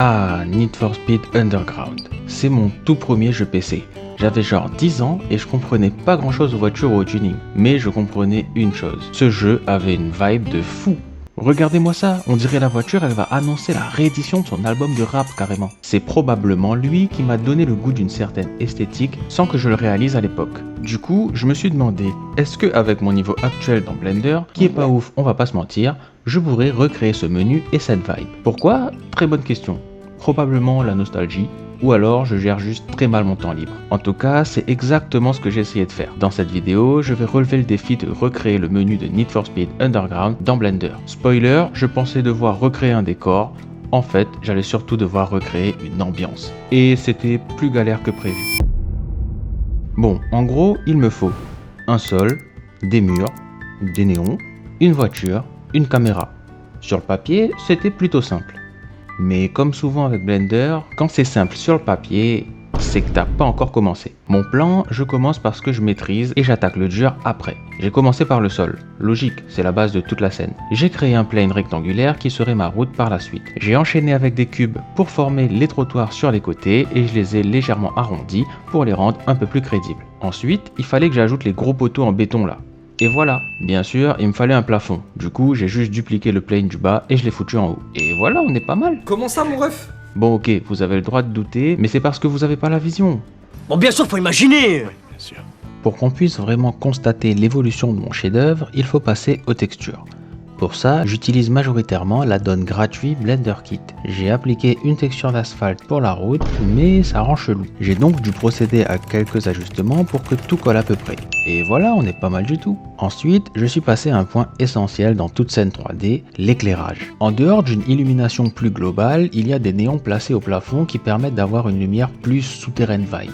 Ah, Need for Speed Underground. C'est mon tout premier jeu PC. J'avais genre 10 ans et je comprenais pas grand chose aux voitures ou au tuning. Mais je comprenais une chose. Ce jeu avait une vibe de fou. Regardez-moi ça, on dirait la voiture, elle va annoncer la réédition de son album de rap carrément. C'est probablement lui qui m'a donné le goût d'une certaine esthétique sans que je le réalise à l'époque. Du coup, je me suis demandé, est-ce que avec mon niveau actuel dans Blender, qui est pas ouf, on va pas se mentir, je pourrais recréer ce menu et cette vibe. Pourquoi? Très bonne question. Probablement la nostalgie, ou alors je gère juste très mal mon temps libre. En tout cas, c'est exactement ce que j'ai essayé de faire. Dans cette vidéo, je vais relever le défi de recréer le menu de Need for Speed Underground dans Blender. Spoiler, je pensais devoir recréer un décor. En fait, j'allais surtout devoir recréer une ambiance. Et c'était plus galère que prévu. Bon, en gros, il me faut un sol, des murs, des néons, une voiture, une caméra. Sur le papier, c'était plutôt simple. Mais comme souvent avec Blender, quand c'est simple sur le papier, c'est que t'as pas encore commencé. Mon plan, je commence par ce que je maîtrise et j'attaque le dur après. J'ai commencé par le sol. Logique, c'est la base de toute la scène. J'ai créé un plane rectangulaire qui serait ma route par la suite. J'ai enchaîné avec des cubes pour former les trottoirs sur les côtés et je les ai légèrement arrondis pour les rendre un peu plus crédibles. Ensuite, il fallait que j'ajoute les gros poteaux en béton là. Et voilà, bien sûr, il me fallait un plafond. Du coup, j'ai juste dupliqué le plane du bas et je l'ai foutu en haut. Et voilà, on est pas mal. Comment ça, mon ref? Bon ok, vous avez le droit de douter, mais c'est parce que vous avez pas la vision. Bon, bien sûr, faut imaginer. Bien sûr. Pour qu'on puisse vraiment constater l'évolution de mon chef-d'œuvre, il faut passer aux textures. Pour ça, j'utilise majoritairement l'add-on gratuit Blender Kit. J'ai appliqué une texture d'asphalte pour la route, mais ça rend chelou. J'ai donc dû procéder à quelques ajustements pour que tout colle à peu près. Et voilà, on est pas mal du tout. Ensuite, je suis passé à un point essentiel dans toute scène 3D, l'éclairage. En dehors d'une illumination plus globale, il y a des néons placés au plafond qui permettent d'avoir une lumière plus souterraine vibe.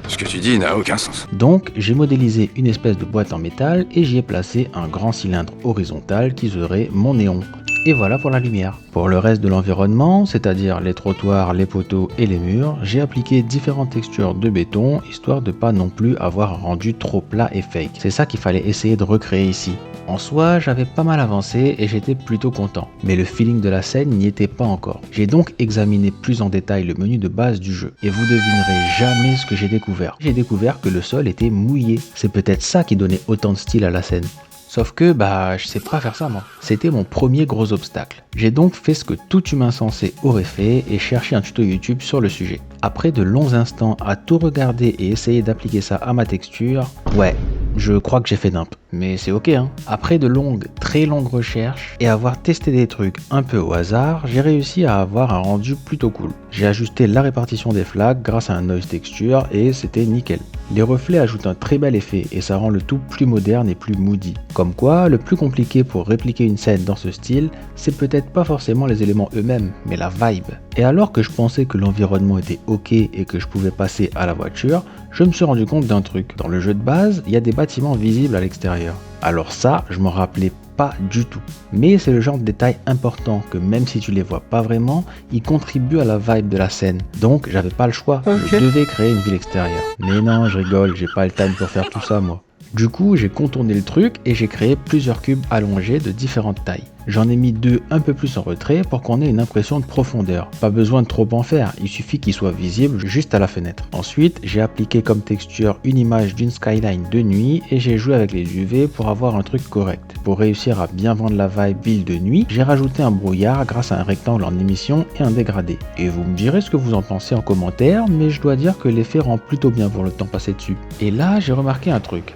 Ce que tu dis n'a aucun sens. Donc j'ai modélisé une espèce de boîte en métal et j'y ai placé un grand cylindre horizontal qui serait mon néon. Et voilà pour la lumière. Pour le reste de l'environnement, c'est-à-dire les trottoirs, les poteaux et les murs, j'ai appliqué différentes textures de béton, histoire de pas non plus avoir un rendu trop plat et fake. C'est ça qu'il fallait essayer de recréer ici. En soi, j'avais pas mal avancé et j'étais plutôt content. Mais le feeling de la scène n'y était pas encore. J'ai donc examiné plus en détail le menu de base du jeu. Et vous devinerez jamais ce que j'ai découvert. J'ai découvert que le sol était mouillé. C'est peut-être ça qui donnait autant de style à la scène. Sauf que, je sais pas faire ça moi. C'était mon premier gros obstacle. J'ai donc fait ce que tout humain sensé aurait fait et cherché un tuto YouTube sur le sujet. Après de longs instants à tout regarder et essayer d'appliquer ça à ma texture, ouais, je crois que j'ai fait nimp. Mais c'est ok hein. Après de longues, très longues recherches et avoir testé des trucs un peu au hasard, j'ai réussi à avoir un rendu plutôt cool. J'ai ajusté la répartition des flaques grâce à un noise texture et c'était nickel. Les reflets ajoutent un très bel effet et ça rend le tout plus moderne et plus moody. Comme quoi, le plus compliqué pour répliquer une scène dans ce style, c'est peut-être pas forcément les éléments eux-mêmes, mais la vibe. Et alors que je pensais que l'environnement était ok et que je pouvais passer à la voiture, je me suis rendu compte d'un truc. Dans le jeu de base, il y a des bâtiments visibles à l'extérieur. Alors ça, je m'en rappelais pas du tout. Mais c'est le genre de détail important que même si tu les vois pas vraiment, ils contribuent à la vibe de la scène. Donc j'avais pas le choix, je devais créer une ville extérieure. Mais non, je rigole, j'ai pas le time pour faire tout ça moi. Du coup, j'ai contourné le truc et j'ai créé plusieurs cubes allongés de différentes tailles. J'en ai mis deux un peu plus en retrait pour qu'on ait une impression de profondeur. Pas besoin de trop en faire, il suffit qu'ils soient visibles juste à la fenêtre. Ensuite, j'ai appliqué comme texture une image d'une skyline de nuit et j'ai joué avec les UV pour avoir un truc correct. Pour réussir à bien vendre la vibe ville de nuit, j'ai rajouté un brouillard grâce à un rectangle en émission et un dégradé. Et vous me direz ce que vous en pensez en commentaire, mais je dois dire que l'effet rend plutôt bien pour le temps passé dessus. Et là, j'ai remarqué un truc.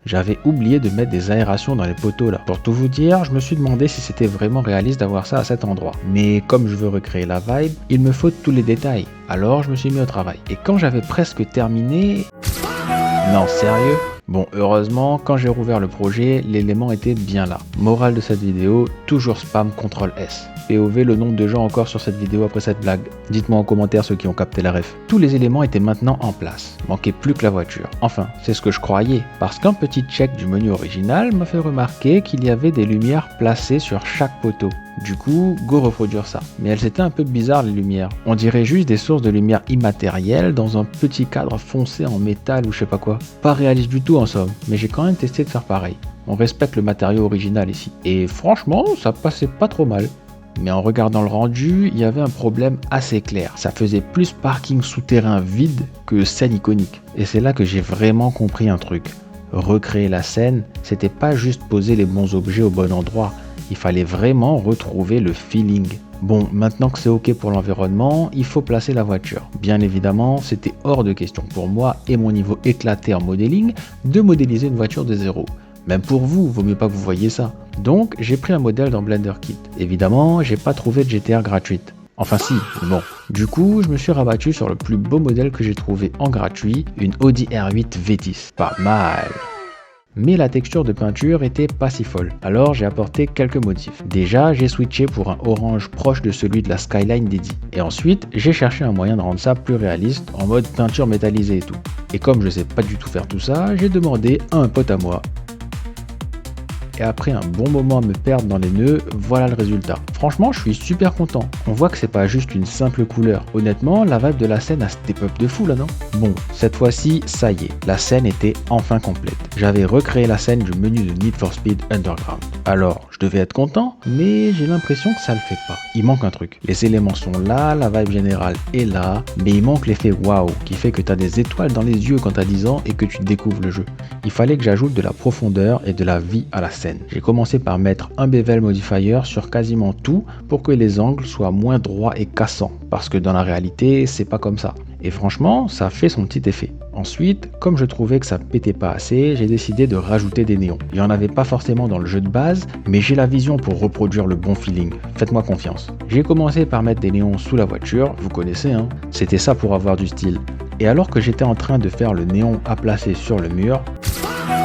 J'avais oublié de mettre des aérations dans les poteaux là. Pour tout vous dire, je me suis demandé si c'était vraiment réaliste d'avoir ça à cet endroit. Mais comme je veux recréer la vibe, il me faut tous les détails. Alors je me suis mis au travail. Et quand j'avais presque terminé... Non, sérieux? Bon, heureusement, quand j'ai rouvert le projet, l'élément était bien là. Morale de cette vidéo, toujours spam CTRL-S. POV le nombre de gens encore sur cette vidéo après cette blague. Dites-moi en commentaire ceux qui ont capté la ref. Tous les éléments étaient maintenant en place. Manquait plus que la voiture. Enfin, c'est ce que je croyais. Parce qu'un petit check du menu original m'a fait remarquer qu'il y avait des lumières placées sur chaque poteau. Du coup, go reproduire ça. Mais elles étaient un peu bizarres les lumières. On dirait juste des sources de lumière immatérielles dans un petit cadre foncé en métal ou je sais pas quoi. Pas réaliste du tout en somme, mais j'ai quand même testé de faire pareil. On respecte le matériau original ici. Et franchement, ça passait pas trop mal. Mais en regardant le rendu, il y avait un problème assez clair. Ça faisait plus parking souterrain vide que scène iconique. Et c'est là que j'ai vraiment compris un truc. Recréer la scène, c'était pas juste poser les bons objets au bon endroit. Il fallait vraiment retrouver le feeling. Bon, maintenant que c'est ok pour l'environnement, il faut placer la voiture. Bien évidemment, c'était hors de question pour moi et mon niveau éclaté en modeling de modéliser une voiture de zéro. Même pour vous, vaut mieux pas que vous voyiez ça. Donc, j'ai pris un modèle dans Blender Kit. Évidemment, j'ai pas trouvé de GTR gratuite. Enfin si, bon. Du coup, je me suis rabattu sur le plus beau modèle que j'ai trouvé en gratuit, une Audi R8 V10. Pas mal. Mais la texture de peinture était pas si folle, alors j'ai apporté quelques modifs. Déjà, j'ai switché pour un orange proche de celui de la Skyline d'Eddie. Et ensuite, j'ai cherché un moyen de rendre ça plus réaliste, en mode peinture métallisée et tout. Et comme je sais pas du tout faire tout ça, j'ai demandé à un pote à moi. Et après un bon moment à me perdre dans les nœuds, voilà le résultat. Franchement, je suis super content. On voit que c'est pas juste une simple couleur. Honnêtement, la vibe de la scène a step up de fou là, non? Bon, cette fois-ci, ça y est, la scène était enfin complète. J'avais recréé la scène du menu de Need for Speed Underground. Alors, je devais être content, mais j'ai l'impression que ça le fait pas. Il manque un truc. Les éléments sont là, la vibe générale est là, mais il manque l'effet waouh qui fait que t'as des étoiles dans les yeux quand t'as 10 ans et que tu découvres le jeu. Il fallait que j'ajoute de la profondeur et de la vie à la scène. J'ai commencé par mettre un bevel modifier sur quasiment tout pour que les angles soient moins droits et cassants, parce que dans la réalité, c'est pas comme ça. Et franchement, ça fait son petit effet. Ensuite, comme je trouvais que ça pétait pas assez, j'ai décidé de rajouter des néons. Il y en avait pas forcément dans le jeu de base, mais j'ai la vision pour reproduire le bon feeling. Faites-moi confiance. J'ai commencé par mettre des néons sous la voiture, vous connaissez hein, c'était ça pour avoir du style. Et alors que j'étais en train de faire le néon à placer sur le mur,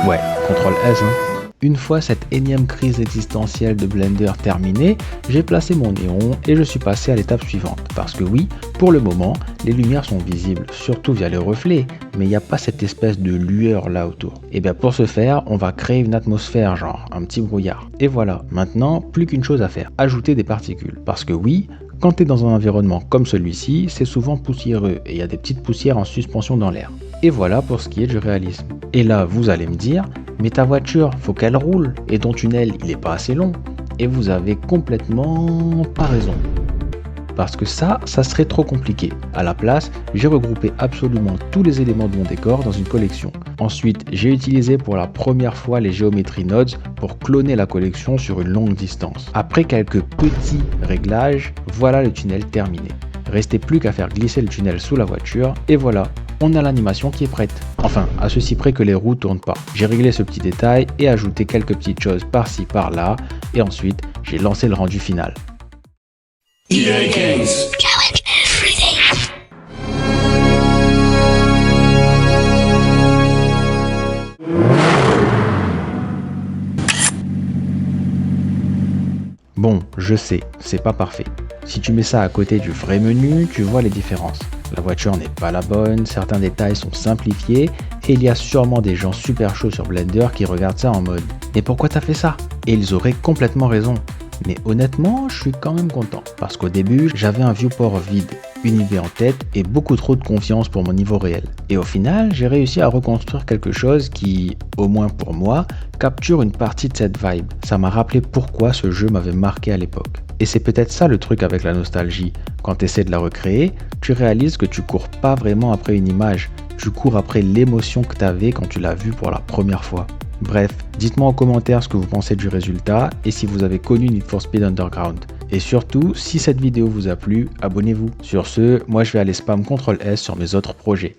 ouais, CTRL S hein. Une fois cette énième crise existentielle de Blender terminée, j'ai placé mon néon et je suis passé à l'étape suivante. Parce que oui, pour le moment, les lumières sont visibles, surtout via les reflets, mais il n'y a pas cette espèce de lueur là autour. Et bien pour ce faire, on va créer une atmosphère, genre un petit brouillard. Et voilà, maintenant, plus qu'une chose à faire, ajouter des particules. Parce que oui, quand tu es dans un environnement comme celui-ci, c'est souvent poussiéreux et il y a des petites poussières en suspension dans l'air. Et voilà pour ce qui est du réalisme. Et là, vous allez me dire, mais ta voiture, faut qu'elle roule, et ton tunnel, il est pas assez long. Et vous avez complètement pas raison. Parce que ça serait trop compliqué. À la place, j'ai regroupé absolument tous les éléments de mon décor dans une collection. Ensuite, j'ai utilisé pour la première fois les Geometry Nodes pour cloner la collection sur une longue distance. Après quelques petits réglages, voilà le tunnel terminé. Restait plus qu'à faire glisser le tunnel sous la voiture, et voilà, on a l'animation qui est prête. Enfin, à ceci près que les roues tournent pas. J'ai réglé ce petit détail et ajouté quelques petites choses par-ci par-là, et ensuite, j'ai lancé le rendu final. EA Games. Bon, je sais, c'est pas parfait. Si tu mets ça à côté du vrai menu, tu vois les différences. La voiture n'est pas la bonne, certains détails sont simplifiés, et il y a sûrement des gens super chauds sur Blender qui regardent ça en mode « Mais pourquoi t'as fait ça ?» Et ils auraient complètement raison. Mais honnêtement, je suis quand même content. Parce qu'au début, j'avais un viewport vide, une idée en tête et beaucoup trop de confiance pour mon niveau réel. Et au final, j'ai réussi à reconstruire quelque chose qui, au moins pour moi, capture une partie de cette vibe. Ça m'a rappelé pourquoi ce jeu m'avait marqué à l'époque. Et c'est peut-être ça le truc avec la nostalgie. Quand tu essaies de la recréer, tu réalises que tu cours pas vraiment après une image. Tu cours après l'émotion que tu avais quand tu l'as vue pour la première fois. Bref, dites-moi en commentaire ce que vous pensez du résultat et si vous avez connu Need for Speed Underground. Et surtout, si cette vidéo vous a plu, abonnez-vous. Sur ce, moi je vais aller spam CTRL S sur mes autres projets.